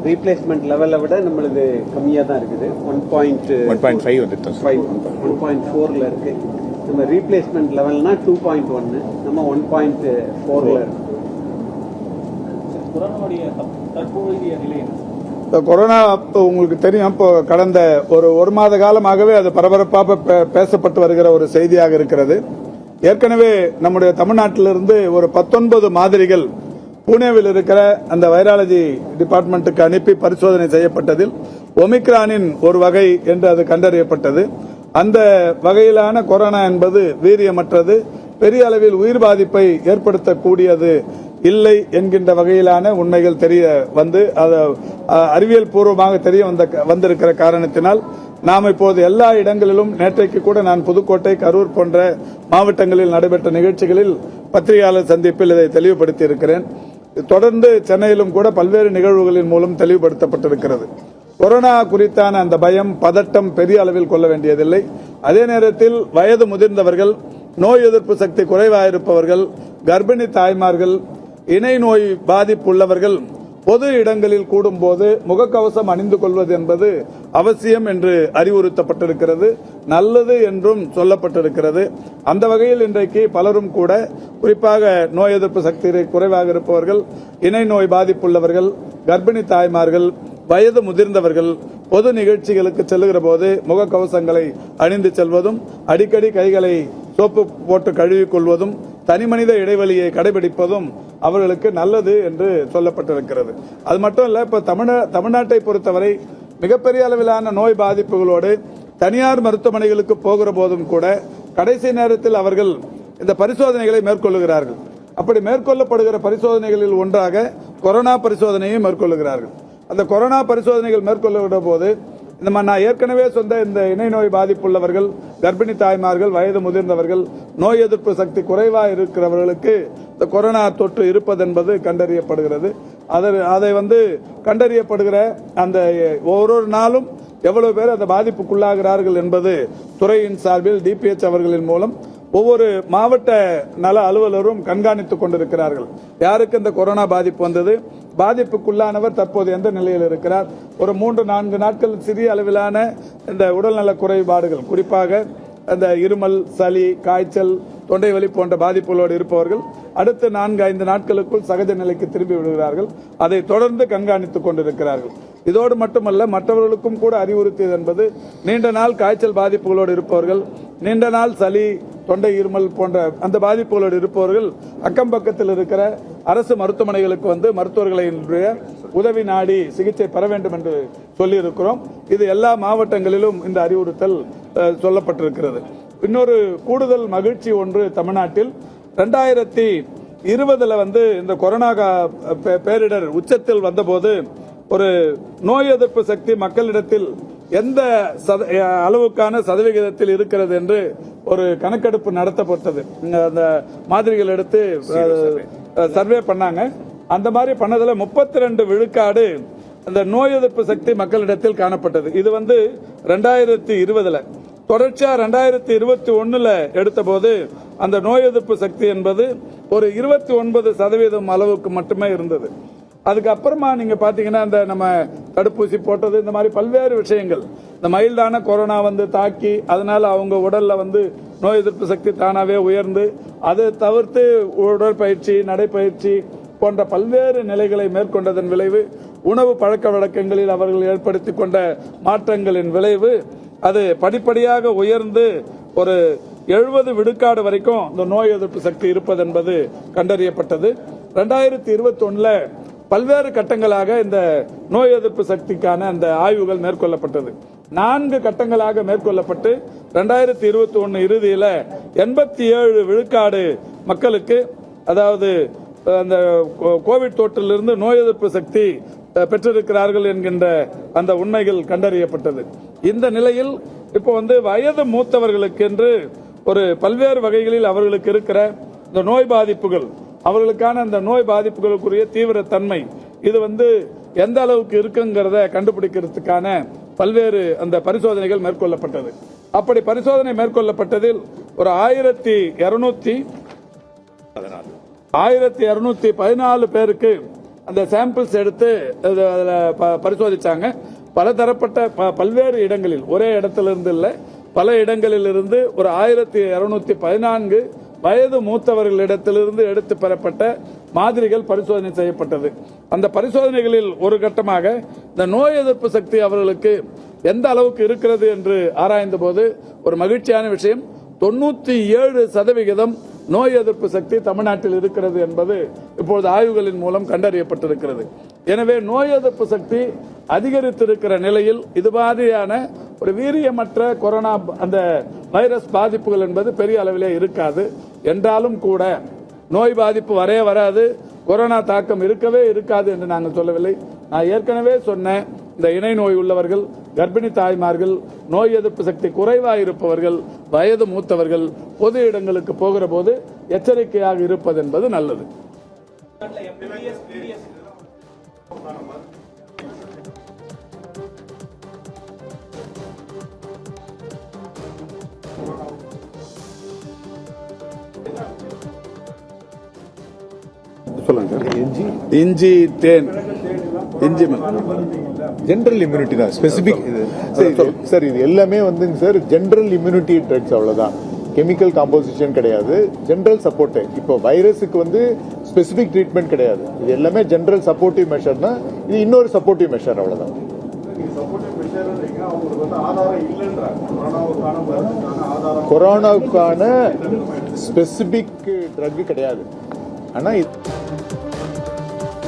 Replacement லெவலை விட நம்மளுது கம்மியாக தான் இருக்குது. 1.5 வந்துட்டு 1.4ல இருக்கு. நம்ம ரீப்ளேஸ்மெண்ட் லெவல்னா 2.1, நம்ம 1.4ல இருக்கு. கொரோனா உங்களுக்கு தெரியும், இப்போ கடந்த ஒரு மாத காலமாகவே அது பரபரப்பாக பேசப்பட்டு வருகிற ஒரு செய்தியாக இருக்கிறது. ஏற்கனவே நம்முடைய தமிழ்நாட்டிலிருந்து ஒரு 19 மாதிரிகள் புனேவில் இருக்கிற அந்த வைராலஜி டிபார்ட்மெண்ட்டுக்கு அனுப்பி பரிசோதனை செய்யப்பட்டதில் ஒமிக்ரானின் ஒரு வகை என்று அது கண்டறியப்பட்டது. அந்த வகையிலான கொரோனா என்பது வீரியமற்றது, பெரிய அளவில் உயிர் பாதிப்பை ஏற்படுத்தக்கூடியது இல்லை என்கின்ற வகையிலான உண்மைகள் தெரிய வந்து அறிவியல் பூர்வமாக தெரிய வந்திருக்கிற காரணத்தினால் நாம் இப்போது எல்லா இடங்களிலும், நேற்றைக்கு கூட நான் புதுக்கோட்டை, கரூர் போன்ற மாவட்டங்களில் நடைபெற்ற நிகழ்ச்சிகளில் பத்திரிகையாளர் சந்திப்பில் இதை தெளிவுபடுத்தி இருக்கிறேன். தொடர்ந்து சென்னையிலும் கூட பல்வேறு நிகழ்வுகளின் மூலம் தெளிவுபடுத்தப்பட்டிருக்கிறது. கொரோனா குறித்தான அந்த பயம், பதட்டம் பெரிய அளவில் கொள்ள வேண்டியதில்லை. அதே நேரத்தில் வயது முதிர்ந்தவர்கள், நோய் எதிர்ப்பு சக்தி குறைவாயிருப்பவர்கள், கர்ப்பிணி தாய்மார்கள், இணை நோய் பாதிப்பு உள்ளவர்கள் பொது இடங்களில் கூடும்போது முகக்கவசம் அணிந்து கொள்வது என்பது அவசியம் என்று அறிவுறுத்தப்பட்டிருக்கிறது. நல்லது என்றும் சொல்லப்பட்டிருக்கிறது. அந்த வகையில் இன்றைக்கு பலரும் கூட, குறிப்பாக நோய் எதிர்ப்பு சக்தி குறைவாக இருப்பவர்கள், இணை நோய் பாதிப்புள்ளவர்கள், கர்ப்பிணி தாய்மார்கள், வயது முதிர்ந்தவர்கள் பொது நிகழ்ச்சிகளுக்கு செல்லுகிற போது முகக்கவசங்களை அணிந்து செல்வதும், அடிக்கடி கைகளை சோப்பு போட்டு கழுவிக்கொள்வதும், தனிமனித இடைவெளியை கடைபிடிப்பதும் அவர்களுக்கு நல்லது என்று சொல்லப்பட்டிருக்கிறது. அது மட்டும் இல்ல, இப்ப தமிழ்நாட்டை பொறுத்தவரை மிகப்பெரிய அளவிலான நோய் பாதிப்புகளோடு தனியார் மருத்துவமனைகளுக்கு போகிற போதும் கூட கடைசி நேரத்தில் அவர்கள் இந்த பரிசோதனைகளை மேற்கொள்ளுகிறார்கள். அப்படி மேற்கொள்ளப்படுகிற பரிசோதனைகளில் ஒன்றாக கொரோனா பரிசோதனையை மேற்கொள்ளுகிறார்கள். அந்த கொரோனா பரிசோதனைகள் மேற்கொள்ளுகிற போது நான் ஏற்கனவே சொன்ன இந்த இணை நோய் பாதிப்புள்ளவர்கள், கர்ப்பிணி தாய்மார்கள், வயது முதிர்ந்தவர்கள், நோய் எதிர்ப்பு சக்தி குறைவாக இருக்கிறவர்களுக்கு இந்த கொரோனா தொற்று இருப்பதென்பது கண்டறியப்படுகிறது. அதை கண்டறியப்படுகிற அந்த ஒவ்வொரு நாளும் எவ்வளவு பேர் அந்த பாதிப்புக்குள்ளாகிறார்கள் என்பது துறையின் சார்பில் டிபிஎச் அவர்களின் மூலம் ஒவ்வொரு மாவட்ட நல அலுவலரும் கண்காணித்துக் கொண்டிருக்கிறார்கள். யாருக்கு இந்த கொரோனா பாதிப்பு வந்தது, பாதிப்புக்குள்ளானவர் தற்போது எந்த நிலையில் இருக்கிறார், ஒரு 3-4 நாட்கள் சிறிய அளவிலான இந்த உடல்நல குறைபாடுகள், குறிப்பாக அந்த இருமல், சளி, காய்ச்சல், தொண்டை வலி போன்ற பாதிப்புகளோடு இருப்பவர்கள் அடுத்த 4-5 நாட்களுக்குள் சகஜ நிலைக்கு திரும்பி விடுகிறார்கள். அதை தொடர்ந்து கண்காணித்துக் கொண்டிருக்கிறார்கள். இதோடு மட்டுமல்ல, மற்றவர்களுக்கும் கூட அறிவுறுத்தியது என்பது, நீண்ட நாள் காய்ச்சல் பாதிப்புகளோடு இருப்பவர்கள், நீண்ட நாள் சளி, தொண்டை இருமல் போன்ற அந்த பாதிப்புகளோடு இருப்பவர்கள் அக்கம் பக்கத்தில் இருக்கிற அரசு மருத்துவமனைகளுக்கு மருத்துவர்களினுடைய உதவி நாடி சிகிச்சை பெற வேண்டும் என்று சொல்லியிருக்கிறோம். இது எல்லா மாவட்டங்களிலும் இந்த அறிவுறுத்தல் சொல்லப்பட்டிருக்கிறது. இன்னொரு கூடுதல் மகிழ்ச்சி ஒன்று, தமிழ்நாட்டில் 2020 இந்த கொரோனா பேரிடர் உச்சத்தில் வந்தபோது ஒரு நோய் எதிர்ப்பு சக்தி மக்களிடத்தில் எந்த அளவுக்கான சதவிகிதத்தில் இருக்கிறது என்று ஒரு கணக்கெடுப்பு நடத்தப்பட்டது. அந்த மாதிரிகள் எடுத்து சர்வே பண்ணாங்க. அந்த மாதிரி பண்ணதுல 32 விழுக்காடு அந்த நோய் எதிர்ப்பு சக்தி மக்களிடத்தில் காணப்பட்டது. இது 2020 தொடர்ச்சியா 2021 எடுத்த போது அந்த நோய் எதிர்ப்பு சக்தி என்பது ஒரு 29% அளவுக்கு மட்டுமே இருந்தது. அதுக்கப்புறமா நீங்க பாத்தீங்கன்னா, இந்த நம்ம தடுப்பூசி போட்டது, இந்த மாதிரி பல்வேறு விஷயங்கள், இந்த மைல்டான கொரோனா தாக்கி அதனால அவங்க உடல்ல நோய் எதிர்ப்பு சக்தி தானாவே உயர்ந்து, அதை தவிர்த்து உடற்பயிற்சி, நடைப்பயிற்சி போன்ற பல்வேறு நிலைகளை மேற்கொண்டதன் விளைவு, உணவு பழக்க வழக்கங்களில் அவர்கள் ஏற்படுத்திக் கொண்ட மாற்றங்களின் விளைவு, அது படிப்படியாக உயர்ந்து ஒரு 70 விழுக்காடு வரைக்கும் இந்த நோய் எதிர்ப்பு சக்தி இருப்பது என்பது கண்டறியப்பட்டது. 2021 பல்வேறு கட்டங்களாக இந்த நோய் எதிர்ப்பு சக்திக்கான அந்த ஆய்வுகள் மேற்கொள்ளப்பட்டது. 4 கட்டங்களாக மேற்கொள்ளப்பட்டு 2021 இறுதியில் 87 விழுக்காடு மக்களுக்கு, அதாவது அந்த கோவிட் தொற்றிலிருந்து நோய் எதிர்ப்பு சக்தி பெற்றிருக்கிறார்கள் என்கின்ற அந்த உண்மைகள் கண்டறியப்பட்டது. இந்த நிலையில் இப்போ வயது மூத்தவர்களுக்கு என்று ஒரு பல்வேறு வகைகளில் அவர்களுக்கு இருக்கிற இந்த நோய் பாதிப்புகள், அவர்களுக்கான அந்த நோய் பாதிப்புகளுக்குரிய தீவிரத்தன்மை, இது எந்த அளவுக்கு இருக்குங்கிறத கண்டுபிடிக்கிறதுக்கான பல்வேறு அந்த பரிசோதனைகள் மேற்கொள்ளப்பட்டது. அப்படி பரிசோதனை மேற்கொள்ளப்பட்டதில் ஒரு 1214 பேருக்கு அந்த சாம்பிள்ஸ் எடுத்து அதில் பரிசோதிச்சாங்க. பலதரப்பட்ட பல்வேறு இடங்களில், ஒரே இடத்திலிருந்து இல்லை, பல இடங்களில் இருந்து ஒரு 1214 வயது மூத்தவர்களிடத்திலிருந்து எடுத்து பெறப்பட்ட மாதிரிகள் பரிசோதனை செய்யப்பட்டது. அந்த பரிசோதனைகளில் ஒரு கட்டமாக இந்த நோய் எதிர்ப்பு சக்தி அவர்களுக்கு எந்த அளவுக்கு இருக்கிறது என்று ஆராய்ந்த போது ஒரு மகிழ்ச்சியான விஷயம், 97% நோய் எதிர்ப்பு சக்தி தமிழ்நாட்டில் இருக்கிறது என்பது இப்பொழுது ஆய்வுகளின் மூலம் கண்டறியப்பட்டிருக்கிறது. எனவே நோய் எதிர்ப்பு சக்தி அதிகரித்திருக்கிற நிலையில் இது மாதிரியான ஒரு வீரியமற்ற கொரோனா அந்த வைரஸ் பாதிப்புகள் என்பது பெரிய அளவிலே இருக்காது. என்றாலும் கூட நோய் பாதிப்பு வராது, கொரோனா தாக்கம் இருக்கவே இருக்காது என்று நாங்கள் சொல்லவில்லை. நான் ஏற்கனவே சொன்ன இந்த இணை நோய் உள்ளவர்கள், கர்ப்பிணி தாய்மார்கள், நோய் எதிர்ப்பு சக்தி குறைவாக இருப்பவர்கள், வயது மூத்தவர்கள் பொது இடங்களுக்கு போகிற போது எச்சரிக்கையாக இருப்பது என்பது நல்லது. இஞ்சி, தேன், இஞ்சி ஜெனரல் இம்யூனிட்டி தான், ஸ்பெசிபிக் சார். இது எல்லாமே வந்துங்க சார் ஜெனரல் இம்யூனிட்டி ட்ரக்ஸ், அவ்வளவுதான். கெமிக்கல் காம்போசிஷன் கிடையாது, ஜெனரல் சப்போர்ட். இப்போ வைரஸுக்கு வந்து ஸ்பெசிபிக் ட்ரீட்மெண்ட் கிடையாது. இது எல்லாமே ஜெனரல் சப்போர்ட்டிவ் மெஷர்னா இது இன்னொரு சப்போர்ட்டிவ் மெஷர், அவ்வளவுதான். கொரோனாவுக்கான ஸ்பெசிபிக் ட்ரக் கிடையாது. ஆனா